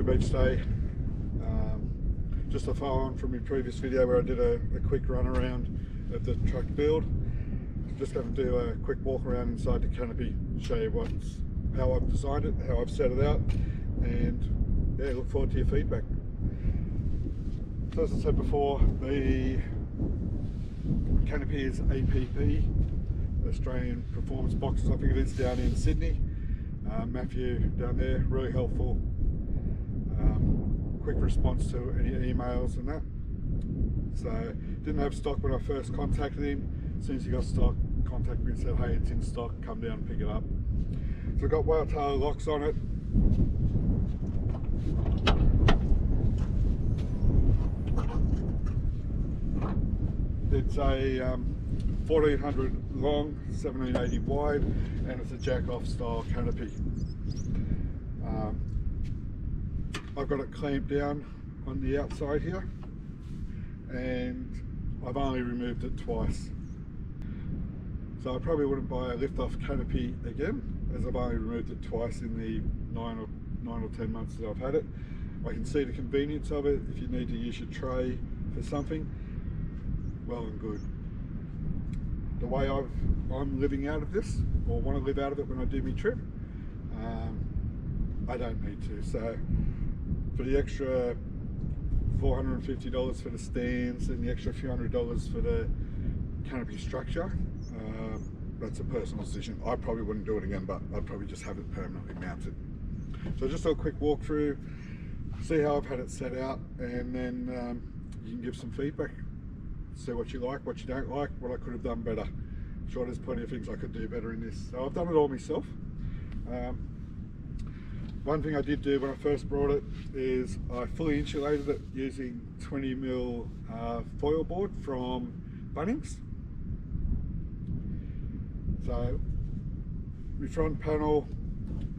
to beach day. Just a follow on from my previous video where I did a quick run around of the truck build. Just going to do a quick walk around inside the Canopy, show you how I've designed it, how I've set it out, and yeah, look forward to your feedback. So as I said before, the Canopy is APP, Australian Performance Boxes, I think it is, down in Sydney. Matthew down there, really helpful. Quick response to any emails and that. So didn't have stock when I first contacted him. As soon as he got stock, contacted me and said, hey, it's in stock, come down and pick it up. So I've got whale tail locks on it. It's a 1400 long, 1780 wide, and it's a jack-off style canopy. I've got it clamped down on the outside here, and I've only removed it twice. So I probably wouldn't buy a lift-off canopy again, as I've only removed it twice in the 9 or 10 months that I've had it. I can see the convenience of it. If you need to use your tray for something, well and good. The way I'm living out of this, or want to live out of it when I do my trip, I don't need to. So for the extra $450 for the stands and the extra few $100 for the canopy structure, that's a personal decision. I probably wouldn't do it again, but I'd probably just have it permanently mounted. So just a quick walkthrough, see how I've had it set out, and then you can give some feedback. See what you like, what you don't like, what I could have done better. I'm sure there's plenty of things I could do better in this. So I've done it all myself. One thing I did do when I first brought it is I fully insulated it using 20mm foil board from Bunnings. So my front panel,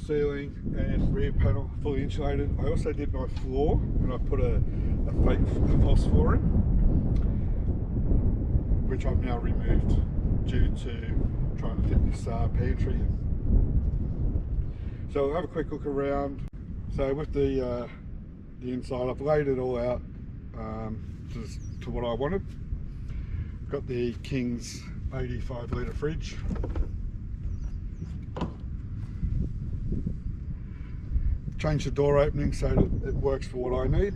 ceiling and rear panel fully insulated. I also did my floor, and I put a fake false floor in, which I've now removed due to trying to fit this pantry in. So I'll have a quick look around. So with the inside, I've laid it all out to what I wanted. Got the King's 85 litre fridge. Changed the door opening so that it works for what I need.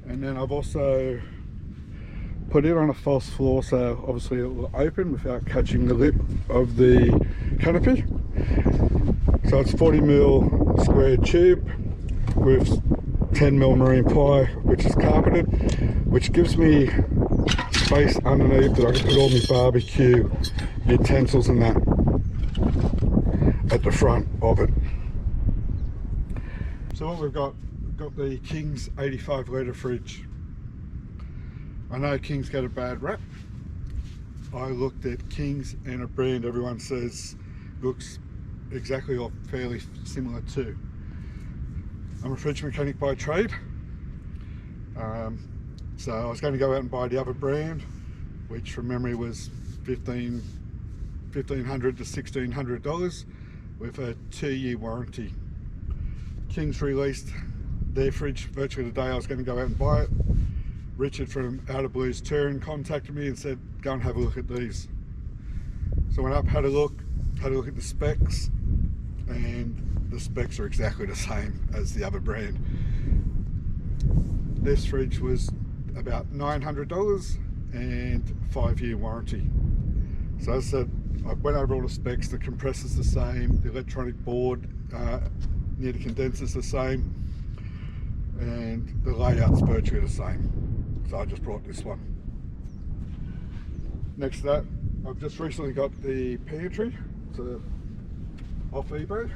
And then I've also put it on a false floor, so obviously it will open without catching the lip of the canopy. So it's 40mm square tube with 10mm marine ply, which is carpeted, which gives me space underneath that I can put all my barbecue utensils and that at the front of it. So what we've got the King's 85 litre fridge. I know King's get a bad rap. I looked at King's and a brand everyone says looks exactly or fairly similar to. I'm a fridge mechanic by trade, so I was going to go out and buy the other brand, which from memory was $1,500 to $1,600 with a 2-year warranty. King's released their fridge virtually the day I was going to go out and buy it. Richard from Out of Blues Touring contacted me and said, go and have a look at these. So I went up, had a look at the specs, and the specs are exactly the same as the other brand. This fridge was about $900 and 5-year warranty. So as I said, I went over all the specs. The compressor's the same, the electronic board near the condenser's the same, and the layout's virtually the same. So I just brought this one. Next to that, I've just recently got the pantry off eBay.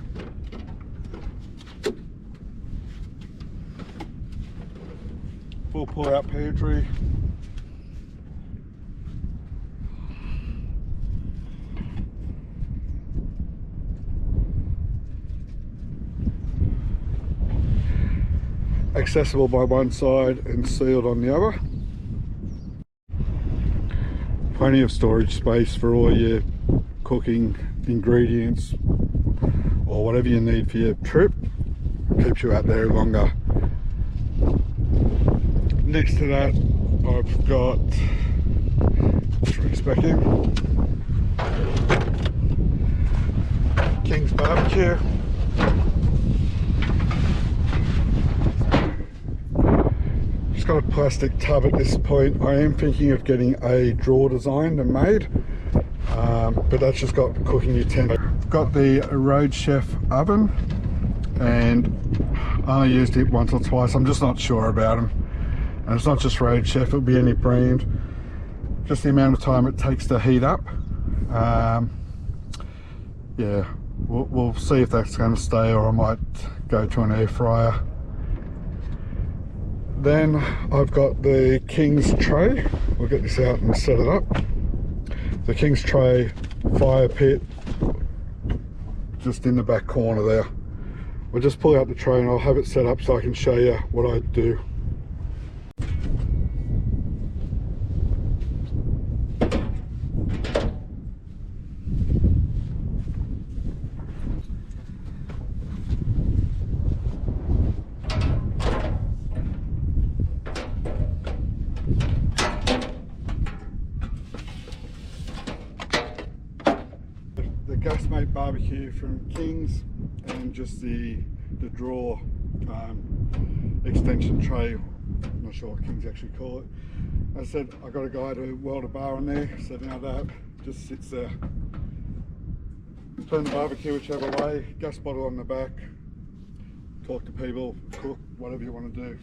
Full pull-out pantry. Accessible by one side and sealed on the other. Plenty of storage space for all your cooking ingredients, or whatever you need for your trip. Keeps you out there longer. Next to that, I've got, back in, King's barbecue. Just got a plastic tub at this point. I am thinking of getting a drawer designed and made, but that's just got cooking utensils. I've got the Road Chef oven, and I only used it once or twice. I'm just not sure about them. And it's not just Road Chef, it'll be any brand. Just the amount of time it takes to heat up. Yeah, we'll see if that's going to stay, or I might go to an air fryer. Then I've got the King's tray. We'll get this out and set it up. The King's tray fire pit, just in the back corner there. We'll just pull out the tray and I'll have it set up so I can show you what I do. Gasmate barbecue from King's, and just the drawer extension tray. I'm not sure what King's actually call it. As I said, I got a guy to weld a bar on there, so now that just sits there. Turn the barbecue whichever way, gas bottle on the back, talk to people, cook, whatever you want to do.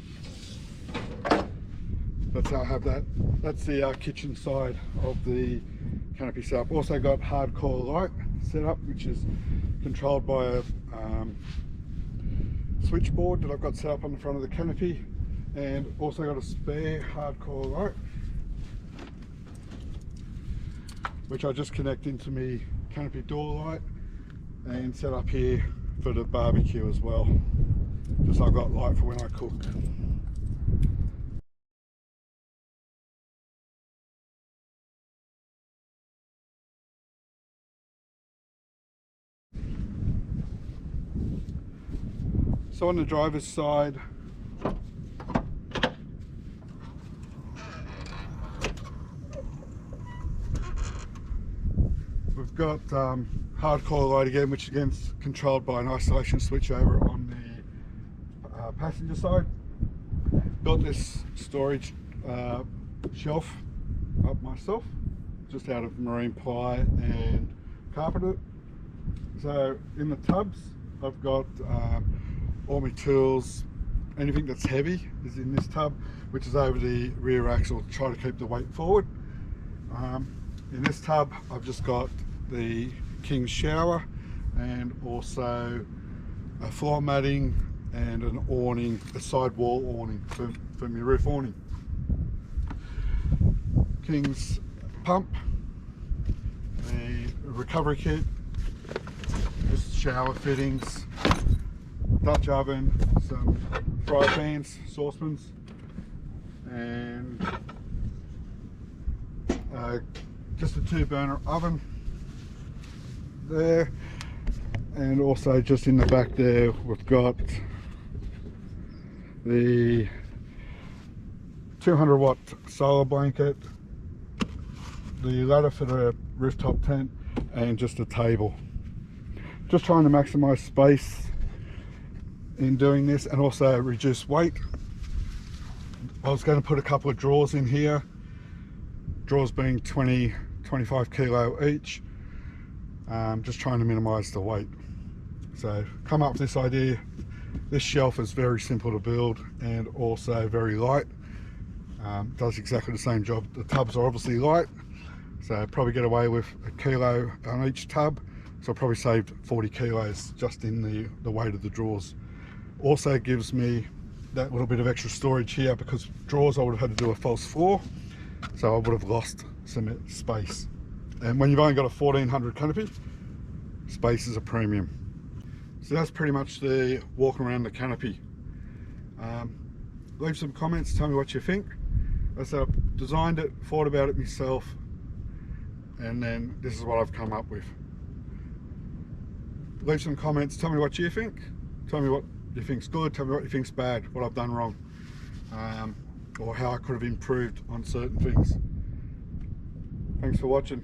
That's how I have that. That's the kitchen side of the Canopy setup. Also got hardcore light set up, which is controlled by a switchboard that I've got set up on the front of the Canopy, and also got a spare hardcore light which I just connect into my Canopy door light and set up here for the barbecue as well, just so I've got light for when I cook. So on the driver's side, we've got hardcore light again, which again is controlled by an isolation switch over on the passenger side. Built this storage shelf up myself, just out of marine ply and carpeted. So in the tubs, I've got all my tools, anything that's heavy is in this tub, which is over the rear axle to try to keep the weight forward. In this tub I've just got the King's shower, and also a floor matting and an awning, a side wall awning for my roof awning. King's pump, a recovery kit, just shower fittings, Dutch oven, some fry pans, saucepans, and just a 2-burner oven there. And also just in the back there we've got the 200-watt solar blanket, the ladder for the rooftop tent, and just a table. Just trying to maximize space in doing this and also reduce weight. I was going to put a couple of drawers in here, drawers being 20-25 kilo each, just trying to minimize the weight. So come up with this idea. This shelf is very simple to build and also very light. Does exactly the same job. The tubs are obviously light, so I'd probably get away with a kilo on each tub, so I probably saved 40 kilos just in the weight of the drawers. Also gives me that little bit of extra storage here, because drawers I would have had to do a false floor, so I would have lost some space. And when you've only got a 1400 Canopy, space is a premium. So that's pretty much the walk around the Canopy. Leave some comments, tell me what you think. As I designed it, thought about it myself, and then this is what I've come up with. leave some comments. Tell me what you think. Tell me what you think's good. Tell me what you think's bad. What I've done wrong, or how I could have improved on certain things. Thanks for watching.